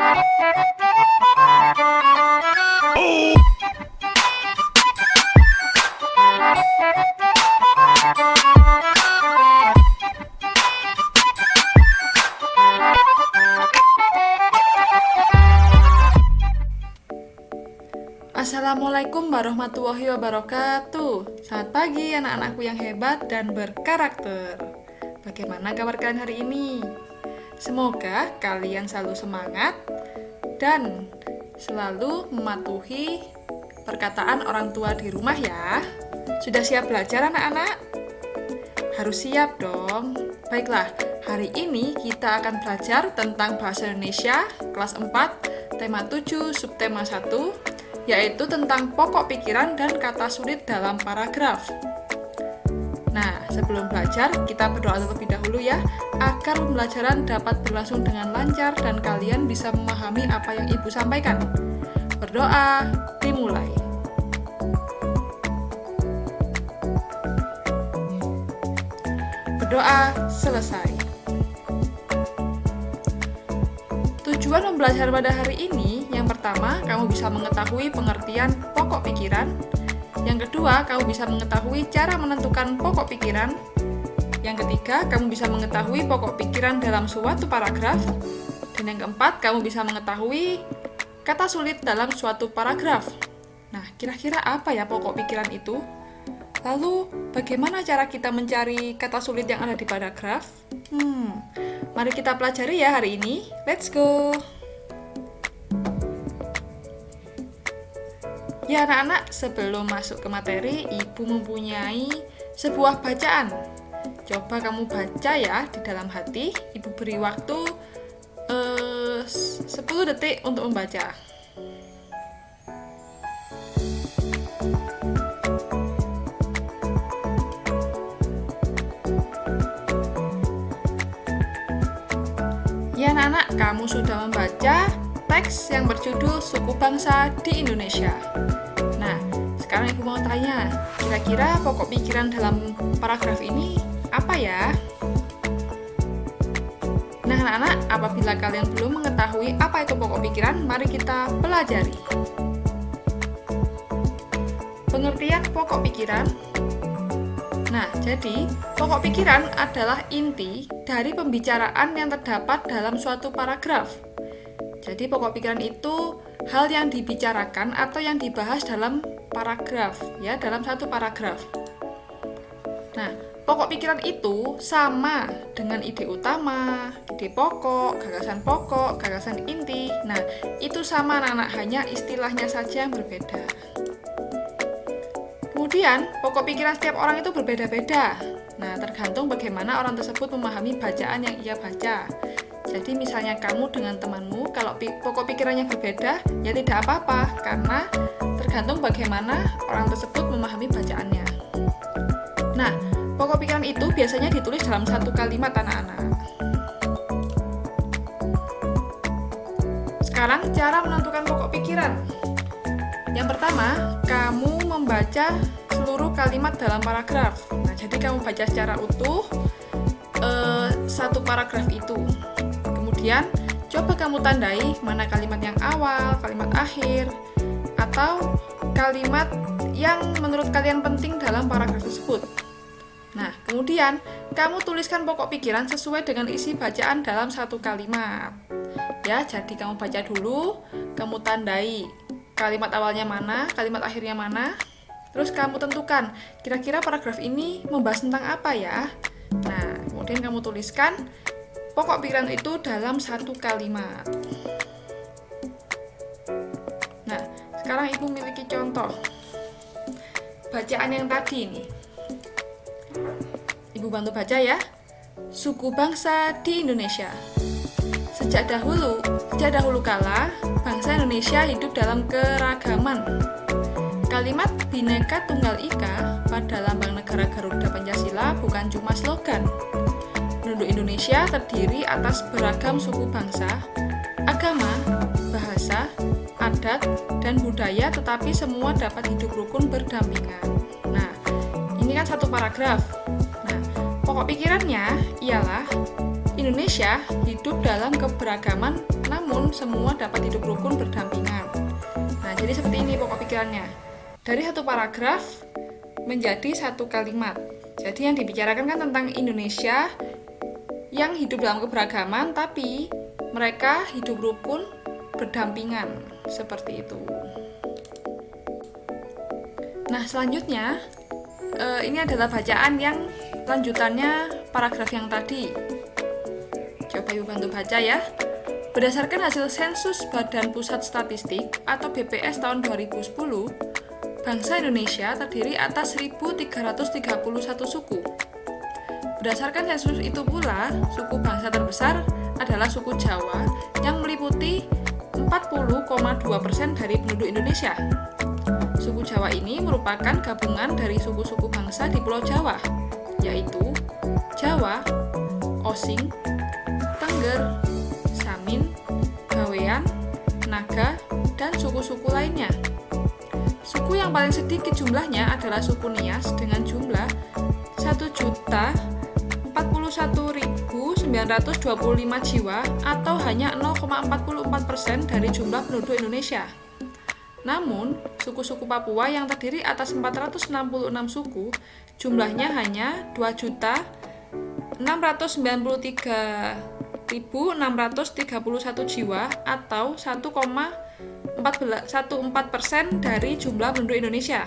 Assalamualaikum warahmatullahi wabarakatuh. Selamat pagi anak-anakku yang hebat dan berkarakter. Bagaimana kabar kalian hari ini? Semoga kalian selalu semangat dan selalu mematuhi perkataan orang tua di rumah ya. Sudah siap belajar anak-anak? Harus siap dong. Baiklah, hari ini kita akan belajar tentang bahasa Indonesia kelas 4, tema 7, subtema 1, yaitu tentang pokok pikiran dan kata sulit dalam paragraf. Nah, sebelum belajar, kita berdoa terlebih dahulu ya, agar pembelajaran dapat berlangsung dengan lancar dan kalian bisa memahami apa yang Ibu sampaikan. Berdoa, dimulai. Berdoa selesai. Tujuan pembelajaran pada hari ini, yang pertama, kamu bisa mengetahui pengertian pokok pikiran. Yang kedua, kamu bisa mengetahui cara menentukan pokok pikiran. Yang ketiga, kamu bisa mengetahui pokok pikiran dalam suatu paragraf. Dan yang keempat, kamu bisa mengetahui kata sulit dalam suatu paragraf. Nah, kira-kira apa ya pokok pikiran itu? Lalu, bagaimana cara kita mencari kata sulit yang ada di paragraf? Mari kita pelajari ya hari ini. Let's go! Ya anak-anak, sebelum masuk ke materi, Ibu mempunyai sebuah bacaan. Coba kamu baca ya di dalam hati. Ibu beri waktu 10 detik untuk membaca. Ya anak-anak, kamu sudah membaca teks yang berjudul Suku Bangsa di Indonesia. Nah, sekarang Ibu mau tanya, kira-kira pokok pikiran dalam paragraf ini apa ya? Nah anak-anak, apabila kalian belum mengetahui apa itu pokok pikiran, mari kita pelajari. Pengertian pokok pikiran. Nah, jadi pokok pikiran adalah inti dari pembicaraan yang terdapat dalam suatu paragraf. Jadi pokok pikiran itu hal yang dibicarakan atau yang dibahas dalam paragraf, ya, dalam satu paragraf. Nah, pokok pikiran itu sama dengan ide utama, ide pokok, gagasan inti. Nah, itu sama anak-anak, hanya istilahnya saja yang berbeda. Kemudian, pokok pikiran setiap orang itu berbeda-beda. Nah, tergantung bagaimana orang tersebut memahami bacaan yang ia baca. Jadi misalnya kamu dengan temanmu, kalau pokok pikirannya berbeda, ya tidak apa-apa, karena tergantung bagaimana orang tersebut memahami bacaannya. Nah, pokok pikiran itu biasanya ditulis dalam satu kalimat anak-anak. Sekarang cara menentukan pokok pikiran. Yang pertama, kamu membaca seluruh kalimat dalam paragraf. Nah, jadi kamu baca secara utuh satu paragraf itu. Kemudian, coba kamu tandai mana kalimat yang awal, kalimat akhir, atau kalimat yang menurut kalian penting dalam paragraf tersebut. Nah, kemudian, kamu tuliskan pokok pikiran sesuai dengan isi bacaan dalam satu kalimat. Ya, jadi kamu baca dulu, kamu tandai kalimat awalnya mana, kalimat akhirnya mana, terus kamu tentukan, kira-kira paragraf ini membahas tentang apa ya? Nah, kemudian kamu tuliskan pokok pikiran itu dalam satu kalimat. Nah, sekarang Ibu memiliki contoh bacaan yang tadi ini. Ibu bantu baca ya. Suku bangsa di Indonesia. Sejak dahulu kala, bangsa Indonesia hidup dalam keragaman. Kalimat Bhinneka Tunggal Ika pada lambang negara Garuda Pancasila bukan cuma slogan. Penduduk Indonesia terdiri atas beragam suku bangsa, agama, bahasa, adat, dan budaya, tetapi semua dapat hidup rukun berdampingan. Nah, ini kan satu paragraf. Nah, pokok pikirannya ialah Indonesia hidup dalam keberagaman, namun semua dapat hidup rukun berdampingan. Nah, jadi seperti ini pokok pikirannya. Dari satu paragraf menjadi satu kalimat. Jadi yang dibicarakan kan tentang Indonesia yang hidup dalam keberagaman, tapi mereka hidup rukun berdampingan. Seperti itu. Nah, selanjutnya ini adalah bacaan yang lanjutannya paragraf yang tadi. Coba Ibu bantu baca ya. Berdasarkan hasil sensus Badan Pusat Statistik atau BPS tahun 2010, bangsa Indonesia terdiri atas 1.331 suku. Berdasarkan sensus itu pula, suku bangsa terbesar adalah suku Jawa yang meliputi 40,2% dari penduduk Indonesia. Suku Jawa ini merupakan gabungan dari suku-suku bangsa di Pulau Jawa, yaitu Jawa, Osing, Tengger, Samin, Bawean, Naga, dan suku-suku lainnya. Suku yang paling sedikit jumlahnya adalah suku Nias dengan jumlah 1.041.925 jiwa atau hanya 0,44% dari jumlah penduduk Indonesia. Namun, suku-suku Papua yang terdiri atas 466 suku, jumlahnya hanya 2.693.631 jiwa atau 1,14% dari jumlah penduduk Indonesia.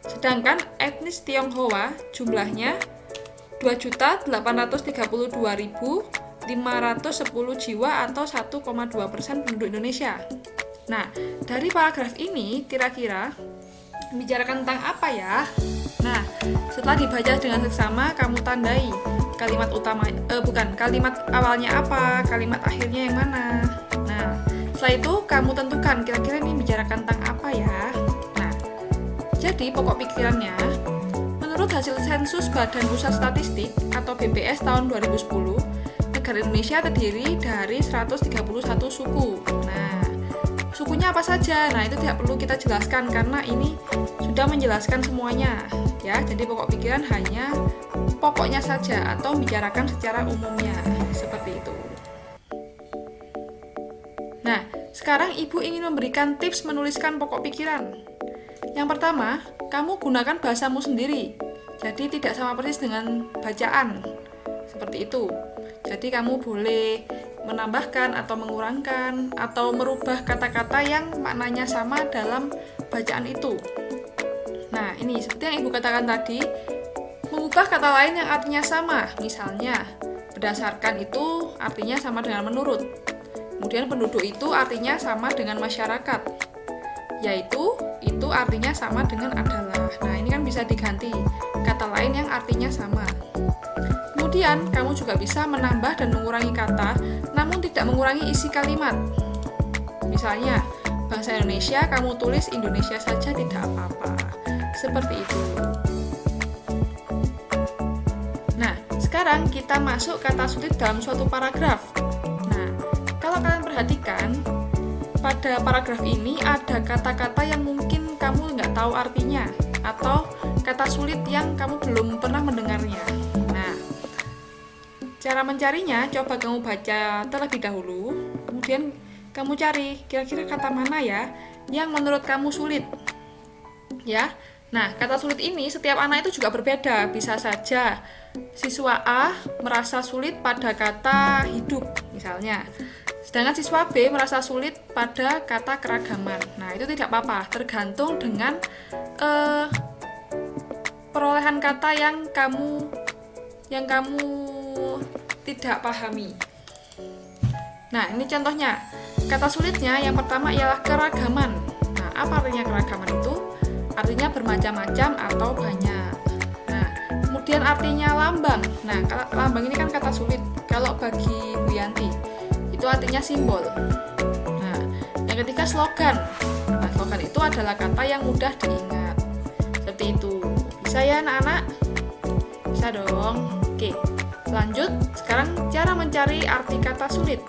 Sedangkan etnis Tionghoa jumlahnya 2.832.510 jiwa atau 1,2% penduduk Indonesia. Nah, dari paragraf ini kira-kira membicarakan tentang apa ya? Nah, setelah dibaca dengan seksama, kamu tandai kalimat kalimat awalnya apa, kalimat akhirnya yang mana. Nah, setelah itu kamu tentukan kira-kira ini membicarakan tentang apa ya. Nah, jadi pokok pikirannya, menurut hasil sensus Badan Pusat Statistik atau BPS tahun 2010, negara Indonesia terdiri dari 131 suku. Nah, sukunya apa saja? Nah, itu tidak perlu kita jelaskan karena ini sudah menjelaskan semuanya. Ya, jadi pokok pikiran hanya pokoknya saja atau membicarakan secara umumnya. Seperti itu. Nah, sekarang Ibu ingin memberikan tips menuliskan pokok pikiran. Yang pertama, kamu gunakan bahasamu sendiri. Jadi tidak sama persis dengan bacaan. Seperti itu. Jadi kamu boleh menambahkan atau mengurangkan atau merubah kata-kata yang maknanya sama dalam bacaan itu. Nah, ini seperti yang Ibu katakan tadi, mengubah kata lain yang artinya sama. Misalnya, berdasarkan itu artinya sama dengan menurut. Kemudian penduduk itu artinya sama dengan masyarakat. Yaitu, itu artinya sama dengan adalah. Nah, ini kan bisa diganti kata lain yang artinya sama. Kemudian, kamu juga bisa menambah dan mengurangi kata, namun tidak mengurangi isi kalimat. Misalnya, bahasa Indonesia, kamu tulis Indonesia saja tidak apa-apa. Seperti itu. Nah, sekarang kita masuk kata sulit dalam suatu paragraf. Nah, kalau kalian perhatikan, pada paragraf ini ada kata-kata yang mungkin kamu nggak tahu artinya, atau kata sulit yang kamu belum pernah mendengarnya. Nah, cara mencarinya, coba kamu baca terlebih dahulu, kemudian kamu cari kira-kira kata mana ya yang menurut kamu sulit. Ya, nah kata sulit ini setiap anak itu juga berbeda. Bisa saja siswa A merasa sulit pada kata hidup, misalnya. Sedangkan siswa B merasa sulit pada kata keragaman. Nah, itu tidak apa-apa, tergantung dengan perolehan kata yang kamu tidak pahami. Nah, ini contohnya. Kata sulitnya yang pertama ialah keragaman. Nah, apa artinya keragaman itu? Artinya bermacam-macam atau banyak. Nah, kemudian artinya lambang. Nah, lambang ini kan kata sulit. Kalau bagi Bu Yanti, itu artinya simbol. Nah, yang ketiga slogan. Nah, slogan itu adalah kata yang mudah diingat. Seperti itu. Bisa ya anak-anak? Bisa dong. Oke. Lanjut, sekarang cara mencari arti kata sulit.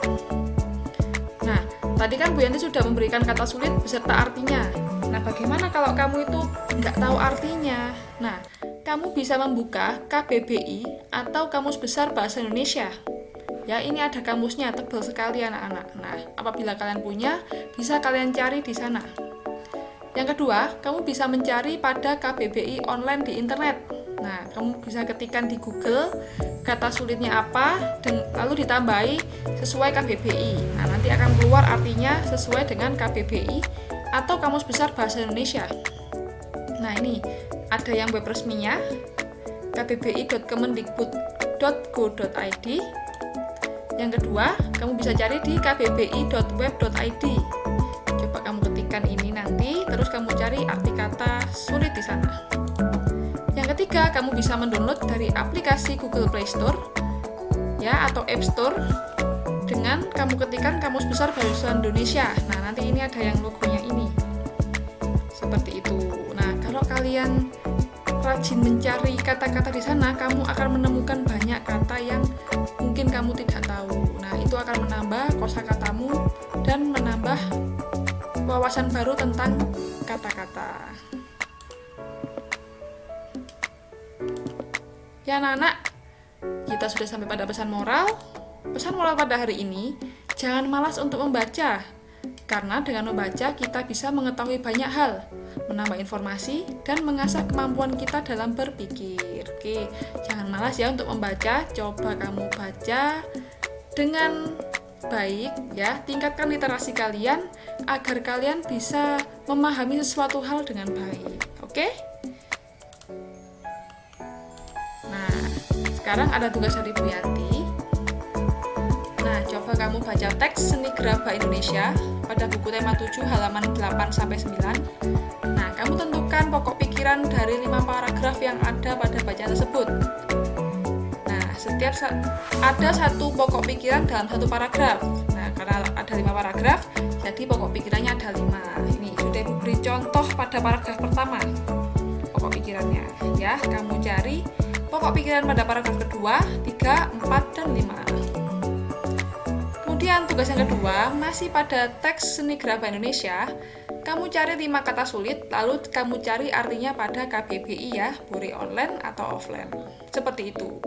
Nah, tadi kan Bu Yanti sudah memberikan kata sulit beserta artinya. Nah, bagaimana kalau kamu itu nggak tahu artinya? Nah, kamu bisa membuka KBBI atau Kamus Besar Bahasa Indonesia. Ya, ini ada kamusnya, tebal sekali anak-anak. Nah, apabila kalian punya, bisa kalian cari di sana. Yang kedua, kamu bisa mencari pada KBBI online di internet. Nah, kamu bisa ketikkan di Google kata sulitnya apa, dan lalu ditambahi sesuai KBBI. Nah, nanti akan keluar artinya sesuai dengan KBBI atau Kamus Besar Bahasa Indonesia. Nah, ini ada yang web resminya, kbbi.kemendikbud.go.id. Yang kedua, kamu bisa cari di kbbi.web.id. Coba kamu ketikkan ini nanti, terus kamu cari arti kata sulit di sana. Yang ketiga, kamu bisa mendownload dari aplikasi Google Play Store ya, atau App Store dengan kamu ketikkan Kamus Besar Bahasa Indonesia. Nah, nanti ini ada yang logonya ini. Seperti itu. Nah, kalau kalian rajin mencari kata-kata di sana, kamu akan menemukan banyak kata yang mungkin kamu tidak tahu. Nah, itu akan menambah kosakatamu dan menambah wawasan baru tentang kata-kata. Ya anak-anak, kita sudah sampai pada pesan moral. Pesan moral pada hari ini, jangan malas untuk membaca. Karena dengan membaca kita bisa mengetahui banyak hal, menambah informasi, dan mengasah kemampuan kita dalam berpikir. Oke, jangan malas ya untuk membaca. Coba kamu baca dengan baik ya, tingkatkan literasi kalian agar kalian bisa memahami sesuatu hal dengan baik. Oke? Nah, sekarang ada tugas dari Bu Yanti. Nah, coba kamu baca teks Seni Gerabah Indonesia pada buku tema 7 halaman 8-9. Nah, kamu tentukan pokok pikiran dari 5 paragraf yang ada pada bacaan tersebut. Nah, setiap ada satu pokok pikiran dalam satu paragraf. Nah, karena ada 5 paragraf, jadi pokok pikirannya ada 5. Ini sudah Ibu beri contoh pada paragraf pertama. Pokok pikirannya ya, kamu cari pokok pikiran pada paragraf kedua, 3, 4, dan 5. Kemudian tugas yang kedua, masih pada teks Seni Gerabah Indonesia, kamu cari 5 kata sulit, lalu kamu cari artinya pada KBBI ya, boleh online atau offline. Seperti itu.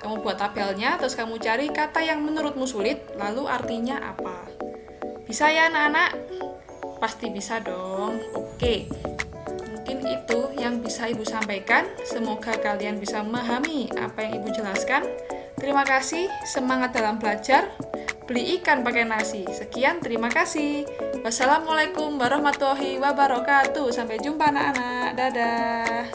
Kamu buat tabelnya, terus kamu cari kata yang menurutmu sulit, lalu artinya apa. Bisa ya anak-anak? Pasti bisa dong. Oke. Mungkin itu yang bisa Ibu sampaikan. Semoga kalian bisa memahami apa yang Ibu jelaskan. Terima kasih, semangat dalam belajar. Beli ikan pakai nasi. Sekian, terima kasih. Wassalamualaikum warahmatullahi wabarakatuh. Sampai jumpa anak-anak. Dadah.